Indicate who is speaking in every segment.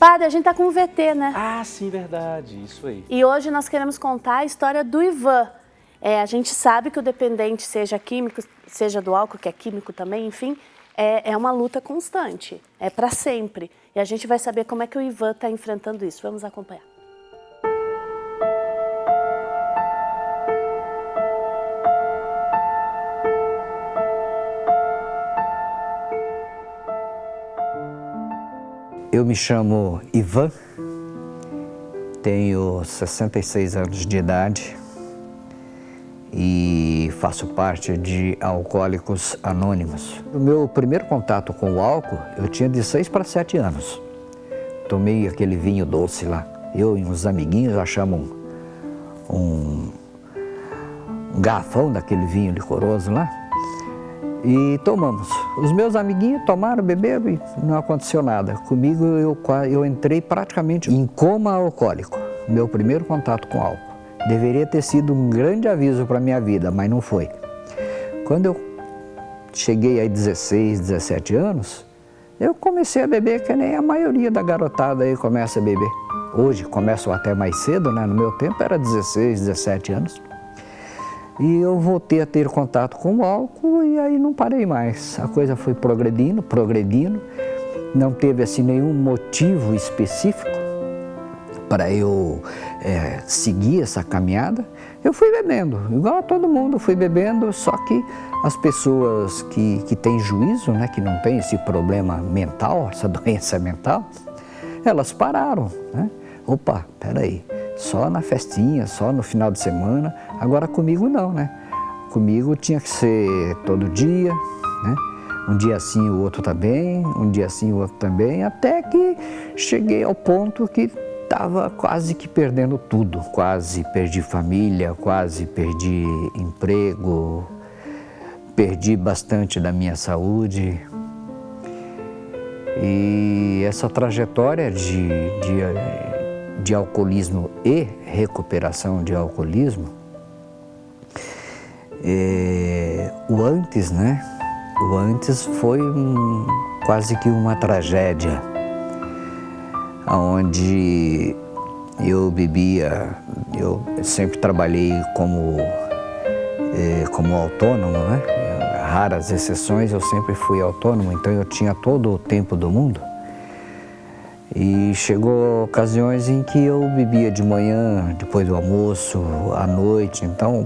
Speaker 1: Padre, a gente tá com o VT, né?
Speaker 2: Ah, sim, verdade, isso aí.
Speaker 1: E hoje nós queremos contar a história do Ivan. A gente sabe que o dependente, seja químico, seja do álcool, que é químico também, enfim, é uma luta constante, é para sempre. E a gente vai saber como é que o Ivan está enfrentando isso. Vamos acompanhar.
Speaker 3: Eu me chamo Ivan, tenho 66 anos de idade e faço parte de Alcoólicos Anônimos. O meu primeiro contato com o álcool, eu tinha de 6 para 7 anos. Tomei aquele vinho doce lá. Eu e uns amiguinhos achamos um garrafão daquele vinho licoroso lá e tomamos. Os meus amiguinhos tomaram, beberam e não aconteceu nada. Comigo eu entrei praticamente em coma alcoólico. Meu primeiro contato com álcool. Deveria ter sido um grande aviso para a minha vida, mas não foi. Quando eu cheguei a 16, 17 anos, eu comecei a beber que nem a maioria da garotada aí começa a beber. Hoje começam até mais cedo, né? No meu tempo era 16, 17 anos. E eu voltei a ter contato com o álcool e aí não parei mais. A coisa foi progredindo. Não teve assim nenhum motivo específico para eu seguir essa caminhada. Eu fui bebendo, igual a todo mundo, fui bebendo, só que as pessoas que têm juízo, né, que não têm esse problema mental, essa doença mental, elas pararam, né? Opa, peraí. Só na festinha, só no final de semana. Agora comigo não, né? Comigo tinha que ser todo dia, né? Um dia sim, o outro também, um dia sim, o outro também, até que cheguei ao ponto que estava quase que perdendo tudo. Quase perdi família, quase perdi emprego, perdi bastante da minha saúde. E essa trajetória de alcoolismo e recuperação de alcoolismo, o antes, né? O antes foi quase que uma tragédia, onde eu bebia, eu sempre trabalhei como autônomo, né? Raras exceções, eu sempre fui autônomo, então eu tinha todo o tempo do mundo. E chegou ocasiões em que eu bebia de manhã, depois do almoço, à noite, então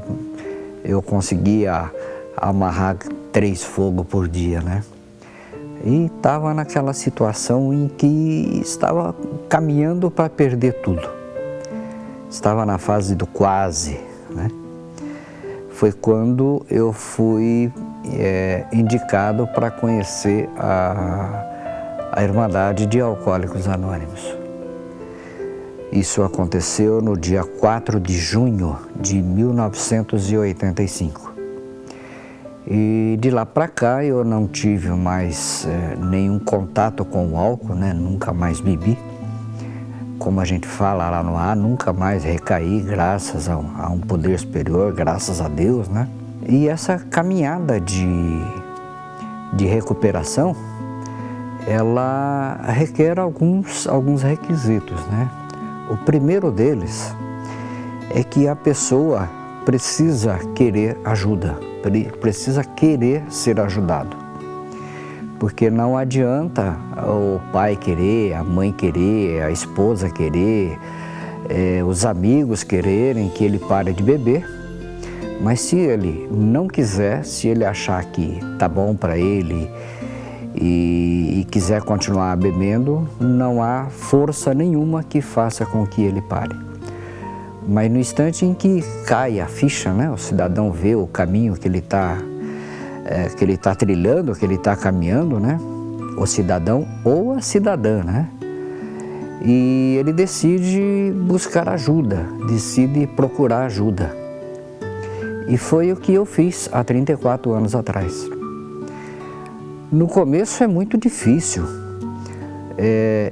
Speaker 3: eu conseguia amarrar 3 fogos por dia, né? E estava naquela situação em que estava caminhando para perder tudo. Estava na fase do quase, né? Foi quando eu fui indicado para conhecer a Irmandade de Alcoólicos Anônimos. Isso aconteceu no dia 4 de junho de 1985. E de lá para cá eu não tive mais nenhum contato com o álcool, né? Nunca mais bebi. Como a gente fala lá no ar, nunca mais recaí, graças a um poder superior, graças a Deus, né? E essa caminhada de recuperação, ela requer alguns requisitos, né? O primeiro deles é que a pessoa precisa querer ajuda, precisa querer ser ajudado. Porque não adianta o pai querer, a mãe querer, a esposa querer, os amigos quererem que ele pare de beber, mas se ele não quiser, se ele achar que tá bom para ele e quiser continuar bebendo, não há força nenhuma que faça com que ele pare. Mas no instante em que cai a ficha, né, o cidadão vê o caminho que ele está trilhando, que ele está caminhando, né, o cidadão ou a cidadã, né, e ele decide buscar ajuda, decide procurar ajuda. E foi o que eu fiz há 34 anos atrás. No começo é muito difícil.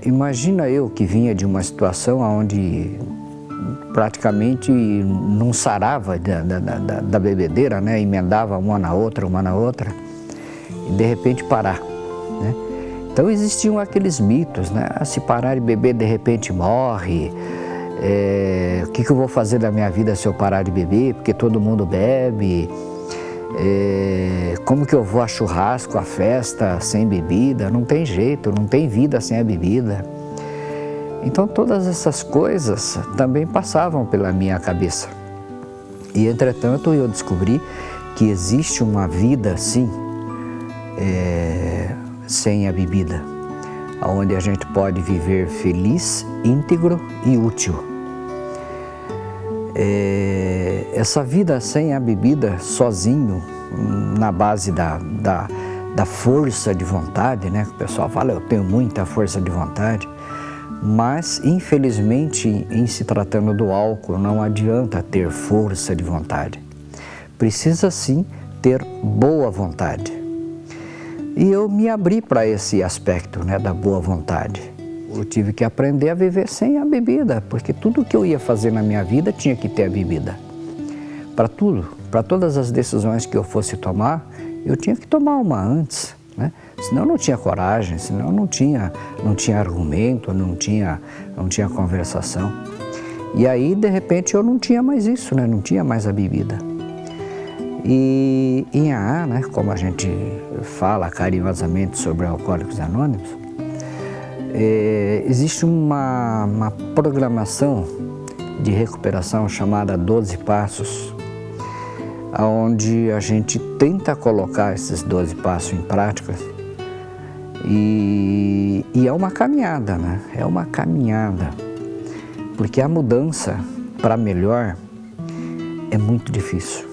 Speaker 3: Imagina eu que vinha de uma situação onde praticamente não sarava da bebedeira, né? Emendava uma na outra, e de repente parar, né? Então existiam aqueles mitos, né? Se parar de beber, de repente morre. O que eu vou fazer da minha vida se eu parar de beber? Porque todo mundo bebe. Como que eu vou a churrasco, a festa sem bebida? Não tem jeito, não tem vida sem a bebida. Então todas essas coisas também passavam pela minha cabeça. E entretanto eu descobri que existe uma vida sim, sem a bebida, onde a gente pode viver feliz, íntegro e útil. Essa vida sem a bebida, sozinho, na base da força de vontade, né? O pessoal fala, eu tenho muita força de vontade, mas infelizmente, em se tratando do álcool, não adianta ter força de vontade. Precisa sim ter boa vontade. E eu me abri para esse aspecto, né, da boa vontade. Eu tive que aprender a viver sem a bebida, porque tudo que eu ia fazer na minha vida tinha que ter a bebida. Para tudo, para todas as decisões que eu fosse tomar, eu tinha que tomar uma antes, né? Senão eu não tinha coragem, senão eu não tinha argumento, não tinha conversação. E aí, de repente, eu não tinha mais isso, né? Não tinha mais a bebida. E em AA, né, como a gente fala carinhosamente sobre Alcoólicos Anônimos, existe uma programação de recuperação chamada 12 Passos, onde a gente tenta colocar esses 12 passos em prática. E é uma caminhada, né? É uma caminhada, porque a mudança para melhor é muito difícil.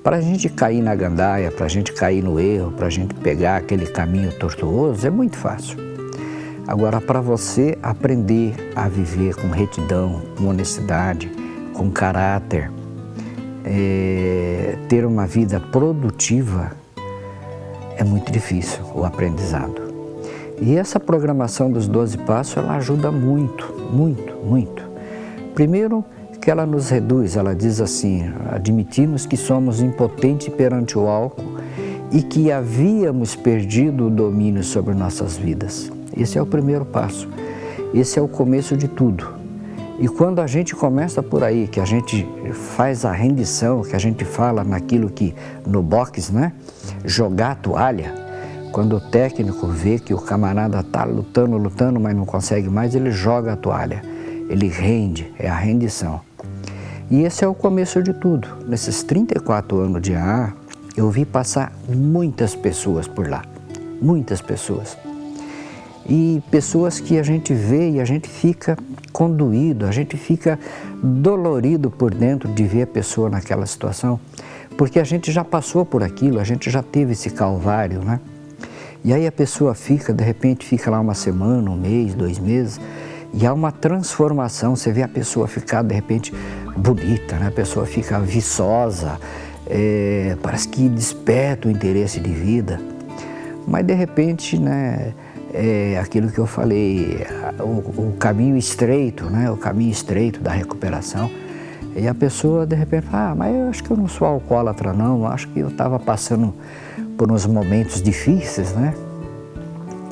Speaker 3: Para a gente cair na gandaia, para a gente cair no erro, para a gente pegar aquele caminho tortuoso, é muito fácil. Agora, para você aprender a viver com retidão, com honestidade, com caráter, ter uma vida produtiva, é muito difícil o aprendizado. E essa programação dos 12 passos, ela ajuda muito, muito, muito. Primeiro, que ela nos reduz, ela diz assim, admitimos que somos impotentes perante o álcool e que havíamos perdido o domínio sobre nossas vidas. Esse é o primeiro passo, esse é o começo de tudo. E quando a gente começa por aí, que a gente faz a rendição, que a gente fala naquilo que, no boxe, né, jogar a toalha, quando o técnico vê que o camarada está lutando, mas não consegue mais, ele joga a toalha, ele rende, é a rendição. E esse é o começo de tudo. Nesses 34 anos de AA, eu vi passar muitas pessoas por lá, muitas pessoas. E pessoas que a gente vê e a gente fica condoído, a gente fica dolorido por dentro de ver a pessoa naquela situação, porque a gente já passou por aquilo, a gente já teve esse calvário, né? E aí a pessoa fica, de repente fica lá uma semana, um mês, 2 meses, e há uma transformação, você vê a pessoa ficar de repente bonita, né? A pessoa fica viçosa, parece que desperta o interesse de vida, mas de repente, né, aquilo que eu falei, o caminho estreito, né? O caminho estreito da recuperação, e a pessoa de repente fala, mas eu acho que eu não sou alcoólatra não, eu acho que eu estava passando por uns momentos difíceis, né?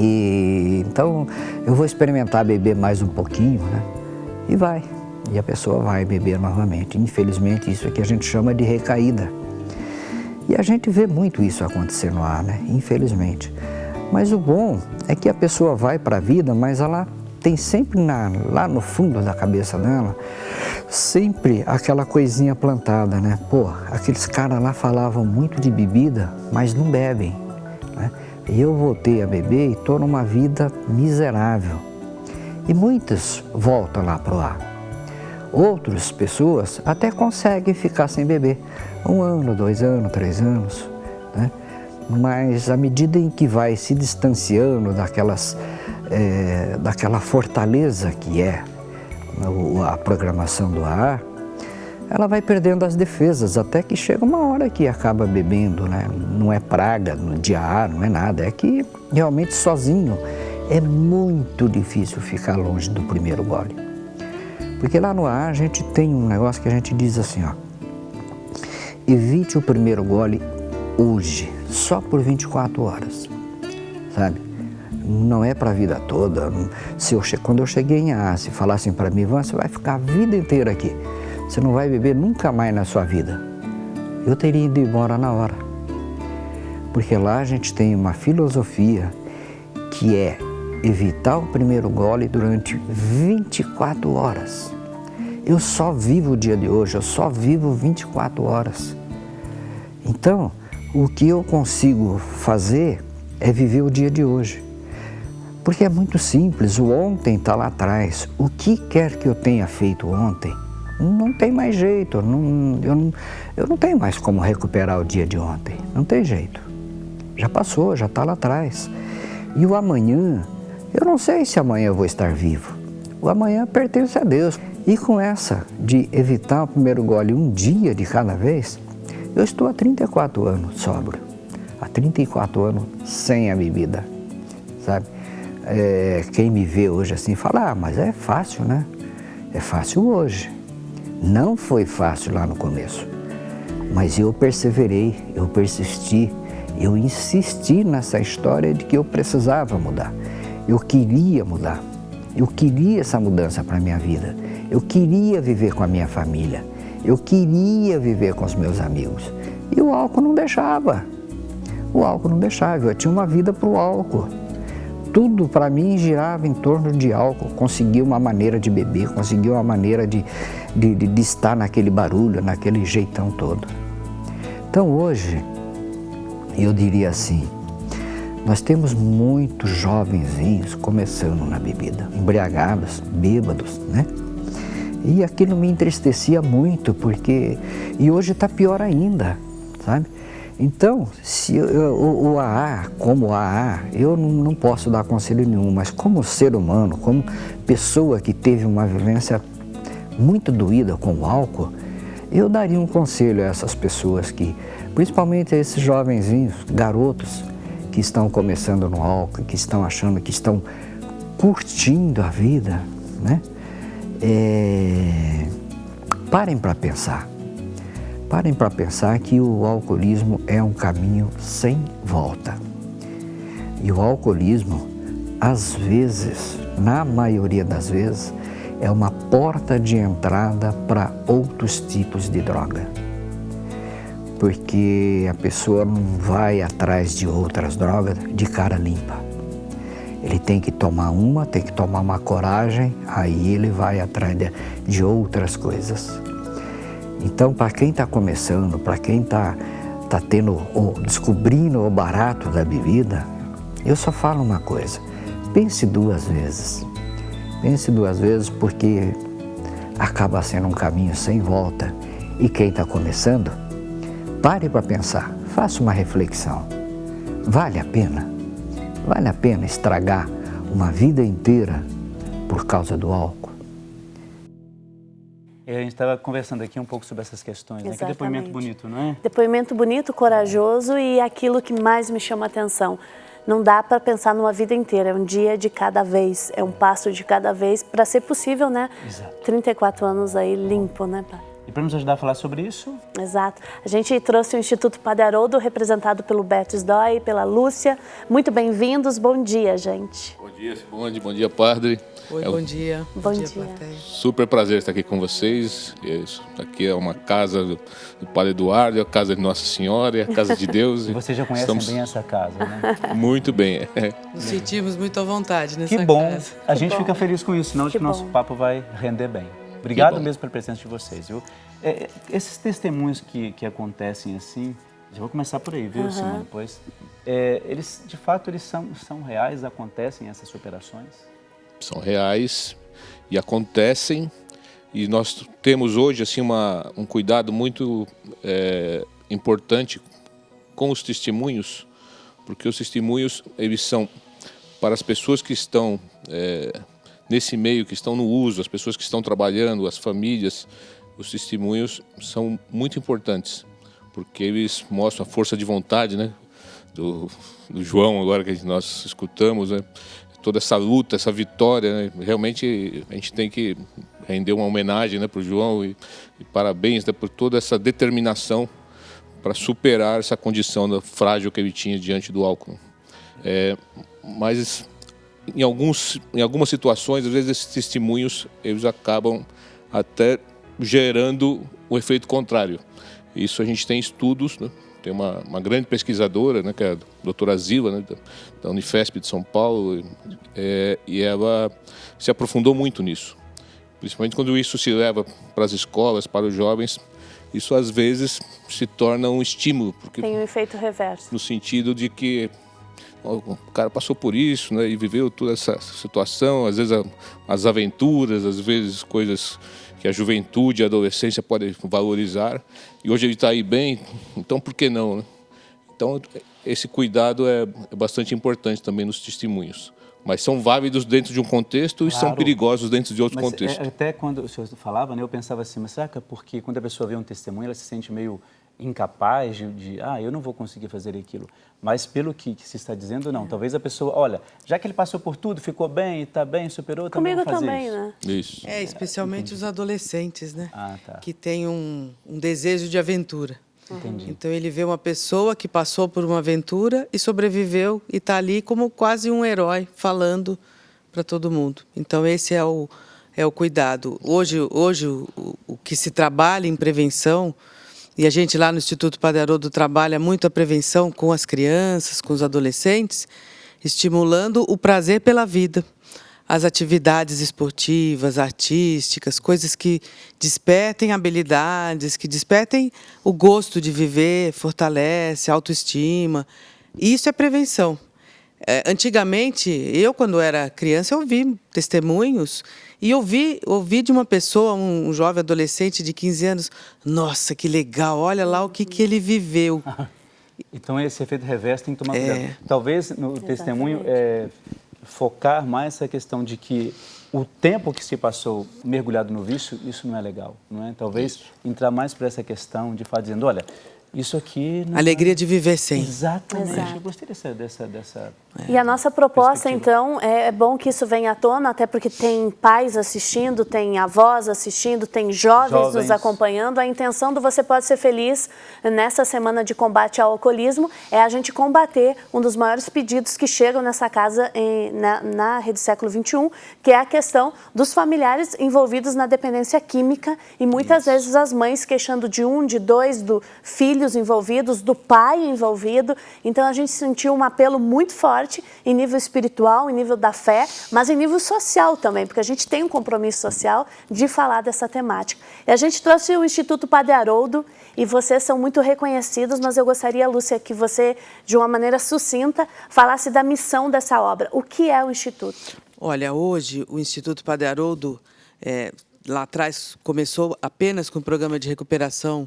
Speaker 3: E então eu vou experimentar beber mais um pouquinho, né? E vai. E a pessoa vai beber novamente. Infelizmente, isso aqui a gente chama de recaída. E a gente vê muito isso acontecer no ar, né? Infelizmente. Mas o bom é que a pessoa vai para a vida, mas ela tem sempre lá no fundo da cabeça dela, sempre aquela coisinha plantada, né? Pô, aqueles caras lá falavam muito de bebida, mas não bebem, né? E eu voltei a beber e estou numa vida miserável. E muitas voltam lá para o ar. Outras pessoas até conseguem ficar sem beber 1 ano, 2 anos, 3 anos, né? Mas à medida em que vai se distanciando daquela fortaleza que é a programação do AA, ela vai perdendo as defesas, até que chega uma hora que acaba bebendo, né? Não é praga de AA, não é nada, é que realmente sozinho é muito difícil ficar longe do primeiro gole. Porque lá no AA a gente tem um negócio que a gente diz assim, ó, evite o primeiro gole hoje, só por 24 horas, sabe? não é para a vida toda. Quando eu cheguei em AA, se falassem para mim, Ivan, você vai ficar a vida inteira aqui, você não vai beber nunca mais na sua vida, eu teria ido embora na hora. Porque lá a gente tem uma filosofia que é evitar o primeiro gole durante 24 horas. Eu só vivo o dia de hoje, eu só vivo 24 horas. Então, o que eu consigo fazer é viver o dia de hoje. Porque é muito simples, o ontem está lá atrás. O que quer que eu tenha feito ontem, não tem mais jeito. Eu não tenho mais como recuperar o dia de ontem, não tem jeito. Já passou, já está lá atrás. E o amanhã, eu não sei se amanhã eu vou estar vivo. O amanhã pertence a Deus. E com essa de evitar o primeiro gole um dia de cada vez, eu estou há 34 anos sóbrio. Há 34 anos sem a bebida, sabe? Quem me vê hoje assim fala, mas é fácil, né? É fácil hoje. Não foi fácil lá no começo. Mas eu perseverei, eu persisti, eu insisti nessa história de que eu precisava mudar. Eu queria mudar. Eu queria essa mudança para a minha vida. Eu queria viver com a minha família. Eu queria viver com os meus amigos. E o álcool não deixava. O álcool não deixava. Eu tinha uma vida para o álcool. Tudo para mim girava em torno de álcool. Consegui uma maneira de beber, consegui uma maneira de estar naquele barulho, naquele jeitão todo. Então hoje, eu diria assim, nós temos muitos jovenzinhos começando na bebida, embriagados, bêbados, né? E aquilo me entristecia muito, porque... E hoje está pior ainda, sabe? Então, se o AA, como AA, eu não posso dar conselho nenhum, mas como ser humano, como pessoa que teve uma vivência muito doída com o álcool, eu daria um conselho a essas pessoas que, principalmente a esses jovenzinhos, garotos, que estão começando no álcool, que estão achando que estão curtindo a vida, né? Parem para pensar. Parem para pensar que o alcoolismo é um caminho sem volta. E o alcoolismo, às vezes, na maioria das vezes, é uma porta de entrada para outros tipos de droga. Porque a pessoa não vai atrás de outras drogas de cara limpa. Ele tem que tomar uma coragem, aí ele vai atrás de outras coisas. Então, para quem está começando, para quem está descobrindo o barato da bebida, eu só falo uma coisa, pense duas vezes. Pense duas vezes porque acaba sendo um caminho sem volta. E quem está começando, pare para pensar, faça uma reflexão. Vale a pena? Vale a pena estragar uma vida inteira por causa do álcool?
Speaker 2: A gente estava conversando aqui um pouco sobre essas questões, né? Que depoimento bonito, não é?
Speaker 1: Depoimento bonito, corajoso e aquilo que mais me chama a atenção. Não dá para pensar numa vida inteira, é um dia de cada vez, é um passo de cada vez para ser possível, né?
Speaker 2: Exato.
Speaker 1: 34 anos aí limpo, né, pai?
Speaker 2: E para nos ajudar a falar sobre isso?
Speaker 1: Exato. A gente trouxe o Instituto Padre Haroldo, representado pelo Beto Sdói e pela Lúcia. Muito bem-vindos, bom dia, gente.
Speaker 4: Bom dia, Simone, bom dia, padre.
Speaker 5: Oi, bom dia.
Speaker 1: Bom dia.
Speaker 5: Plateia.
Speaker 4: Super prazer estar aqui com vocês. Aqui é uma casa do Padre Eduardo, é a casa de Nossa Senhora, é a casa de Deus.
Speaker 2: E vocês já conhecem bem essa casa, né?
Speaker 4: Muito bem.
Speaker 5: Nos sentimos muito à vontade nessa
Speaker 2: Que bom.
Speaker 5: casa.
Speaker 2: A gente fica feliz com isso, senão acho que o nosso papo vai render bem. Obrigado mesmo pela presença de vocês, viu? Esses testemunhos que acontecem assim, já vou começar por aí, viu, Simone? Pois, eles, de fato, eles são reais, acontecem essas superações?
Speaker 4: São reais e acontecem, e nós temos hoje assim um cuidado muito importante com os testemunhos, porque os testemunhos eles são para as pessoas que estão nesse meio, que estão no uso, as pessoas que estão trabalhando, as famílias. Os testemunhos são muito importantes, porque eles mostram a força de vontade, né, do João, agora que nós escutamos, né, toda essa luta, essa vitória, né, realmente a gente tem que render uma homenagem, né, para o João e parabéns, né, por toda essa determinação para superar essa condição frágil que ele tinha diante do álcool. Mas em algumas situações, às vezes esses testemunhos eles acabam até gerando o efeito contrário. Isso a gente tem estudos, né? Tem uma grande pesquisadora, né, que é a doutora Zila, né, da Unifesp de São Paulo, e ela se aprofundou muito nisso. Principalmente quando isso se leva para as escolas, para os jovens, isso às vezes se torna um estímulo. Porque,
Speaker 1: tem um efeito reverso.
Speaker 4: No sentido de que o cara passou por isso, né, e viveu toda essa situação, às vezes as aventuras, às vezes coisas que a juventude e a adolescência podem valorizar, e hoje ele está aí bem, então por que não, né? Então esse cuidado é bastante importante também nos testemunhos, mas são válidos dentro de um contexto e são perigosos dentro de outro contexto.
Speaker 2: Até quando o senhor falava, né, eu pensava assim, mas será que é porque quando a pessoa vê um testemunho, ela se sente meio incapaz eu não vou conseguir fazer aquilo. Mas pelo que se está dizendo, não. Talvez a pessoa, olha, já que ele passou por tudo, ficou bem, está bem, superou, também vou fazer
Speaker 1: também,
Speaker 2: isso.
Speaker 1: Né?
Speaker 4: Isso.
Speaker 5: Especialmente os adolescentes, né?
Speaker 2: Tá.
Speaker 5: Que têm um desejo de aventura.
Speaker 2: Entendi.
Speaker 5: Então ele vê uma pessoa que passou por uma aventura e sobreviveu e está ali como quase um herói falando para todo mundo. Então esse é o cuidado. Hoje o que se trabalha em prevenção, e a gente lá no Instituto Padre Haroldo trabalha muito a prevenção com as crianças, com os adolescentes, estimulando o prazer pela vida. As atividades esportivas, artísticas, coisas que despertem habilidades, que despertem o gosto de viver, fortalece a autoestima. Isso é prevenção. Antigamente, eu quando era criança, eu ouvi testemunhos e ouvi de uma pessoa, um jovem adolescente de 15 anos, nossa, que legal, olha lá o que ele viveu.
Speaker 2: Então esse efeito reverso tem que tomar cuidado. Talvez no testemunho focar mais essa questão de que o tempo que se passou mergulhado no vício, isso não é legal, não é? Talvez entrar mais para essa questão de falar dizendo, olha, isso aqui... Não
Speaker 5: alegria de viver sem.
Speaker 2: Exatamente.
Speaker 1: Exato.
Speaker 2: Eu gostei dessa
Speaker 1: E a nossa proposta, então, é bom que isso venha à tona, até porque tem pais assistindo, tem avós assistindo, tem jovens nos acompanhando. A intenção do Você Pode Ser Feliz, nessa semana de combate ao alcoolismo, é a gente combater um dos maiores pedidos que chegam nessa casa na Rede Século XXI, que é a questão dos familiares envolvidos na dependência química e muitas vezes as mães queixando de de dois, do filhos envolvidos, do pai envolvido. Então a gente sentiu um apelo muito forte em nível espiritual, em nível da fé, mas em nível social também, porque a gente tem um compromisso social de falar dessa temática. E a gente trouxe o Instituto Padre Haroldo e vocês são muito reconhecidos, mas eu gostaria, Lúcia, que você, de uma maneira sucinta, falasse da missão dessa obra. O que é o Instituto?
Speaker 5: Olha, hoje o Instituto Padre Haroldo, lá atrás, começou apenas com o programa de recuperação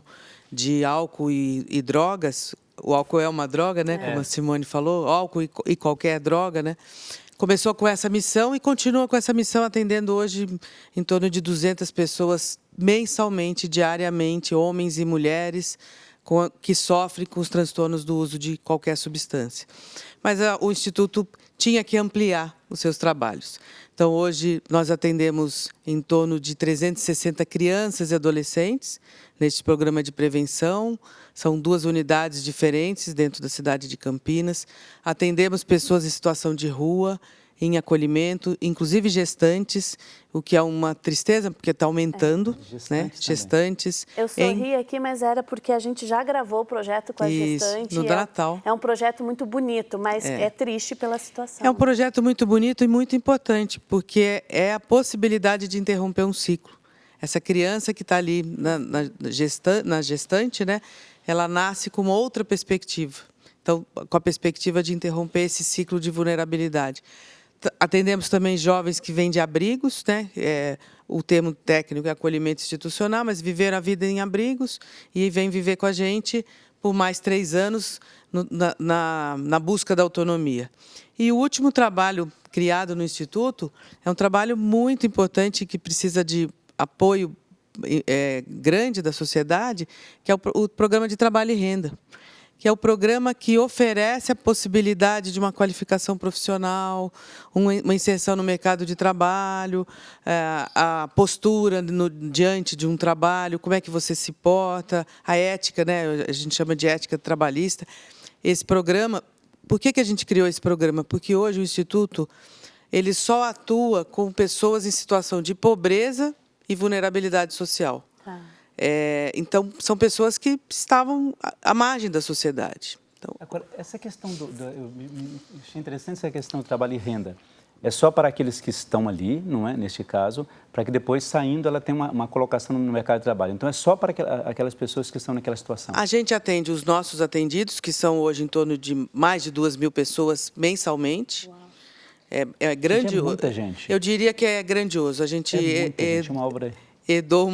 Speaker 5: de álcool e drogas. O álcool é uma droga, né? Como a Simone falou, álcool e qualquer droga, né? Começou com essa missão e continua com essa missão, atendendo hoje em torno de 200 pessoas mensalmente, diariamente, homens e mulheres que sofrem com os transtornos do uso de qualquer substância. Mas o Instituto tinha que ampliar os seus trabalhos. Então, hoje, nós atendemos em torno de 360 crianças e adolescentes neste programa de prevenção. São 2 unidades diferentes dentro da cidade de Campinas. Atendemos pessoas em situação de rua, em acolhimento, inclusive gestantes, o que é uma tristeza, porque está aumentando, né? Gestantes.
Speaker 1: Eu sorri aqui, mas era porque a gente já gravou o projeto com a gestante.
Speaker 5: No Natal.
Speaker 1: É um projeto muito bonito, mas é triste pela situação.
Speaker 5: É um projeto muito bonito e muito importante, porque é a possibilidade de interromper um ciclo. Essa criança que está ali na gestante, né? Ela nasce com uma outra perspectiva. Então, com a perspectiva de interromper esse ciclo de vulnerabilidade. Atendemos também jovens que vêm de abrigos, né? O termo técnico é acolhimento institucional, mas viveram a vida em abrigos e vêm viver com a gente por mais 3 anos na busca da autonomia. E o último trabalho criado no Instituto é um trabalho muito importante que precisa de apoio grande da sociedade, que é o Programa de Trabalho e Renda, que é o programa que oferece a possibilidade de uma qualificação profissional, uma inserção no mercado de trabalho, a postura diante de um trabalho, como é que você se porta, a ética, né? A gente chama de ética trabalhista. Esse programa, por que a gente criou esse programa? Porque hoje o Instituto ele só atua com pessoas em situação de pobreza e vulnerabilidade social.
Speaker 1: Tá.
Speaker 5: Então, são pessoas que estavam à margem da sociedade. Então,
Speaker 2: agora, essa questão eu achei interessante essa questão do trabalho e renda. É só para aqueles que estão ali, não é? Neste caso, para que depois, saindo, ela tenha uma colocação no mercado de trabalho. Então, é só para aquelas pessoas que estão naquela situação.
Speaker 5: A gente atende os nossos atendidos, que são hoje em torno de mais de 2.000 pessoas mensalmente.
Speaker 1: Uau.
Speaker 5: É grandioso.
Speaker 2: É muita gente.
Speaker 5: Eu diria que é grandioso. A gente
Speaker 2: uma obra...
Speaker 5: herdou,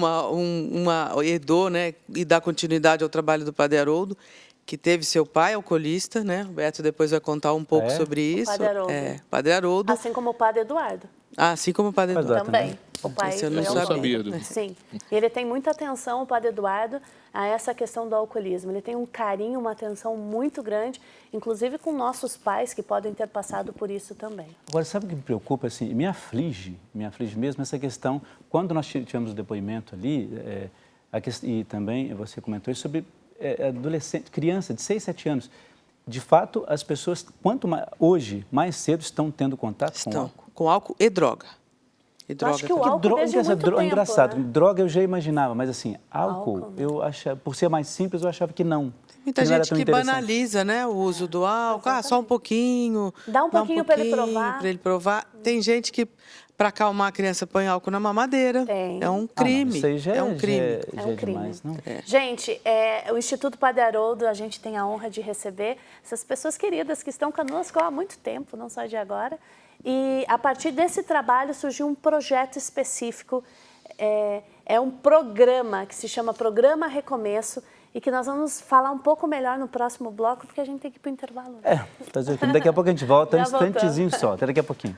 Speaker 5: né, e dá continuidade ao trabalho do Padre Haroldo, que teve seu pai alcoolista, né? O Beto depois vai contar um pouco sobre isso.
Speaker 1: Padre Haroldo.
Speaker 5: Padre Haroldo.
Speaker 1: Assim como o Padre Eduardo.
Speaker 5: Assim como o Padre Eduardo.
Speaker 1: Também. O pai
Speaker 5: eu não
Speaker 4: sabia.
Speaker 1: Sim. E ele tem muita atenção, o Padre Eduardo, a essa questão do alcoolismo. Ele tem um carinho, uma atenção muito grande, inclusive com nossos pais, que podem ter passado por isso também.
Speaker 2: Agora, sabe o que me preocupa? Assim, me aflige mesmo essa questão. Quando nós tivemos o depoimento ali, e também você comentou isso sobre adolescente, criança de 6, 7 anos. De fato, as pessoas, hoje, mais cedo, estão tendo contato com álcool.
Speaker 5: Com álcool e droga.
Speaker 1: Acho que o álcool desde muito tempo,
Speaker 2: é engraçado,
Speaker 1: né?
Speaker 2: Droga eu já imaginava, mas assim, álcool, eu achava, por ser mais simples, eu achava que não.
Speaker 5: Muita gente que banaliza, né, o uso do álcool. Só um pouquinho.
Speaker 1: Dá um pouquinho para ele provar.
Speaker 5: Para ele provar. Tem gente que, para acalmar a criança, põe álcool na mamadeira. É um crime.
Speaker 2: Isso aí já
Speaker 5: é um crime.
Speaker 2: É um crime. Demais, não?
Speaker 1: Gente, o Instituto Padre Haroldo, a gente tem a honra de receber essas pessoas queridas que estão conosco há muito tempo, não só de agora. E a partir desse trabalho surgiu um projeto específico, é um programa que se chama Programa Recomeço, e que nós vamos falar um pouco melhor no próximo bloco, porque a gente tem que ir para o intervalo.
Speaker 2: Daqui a pouco a gente volta, um instantezinho só, até daqui a pouquinho.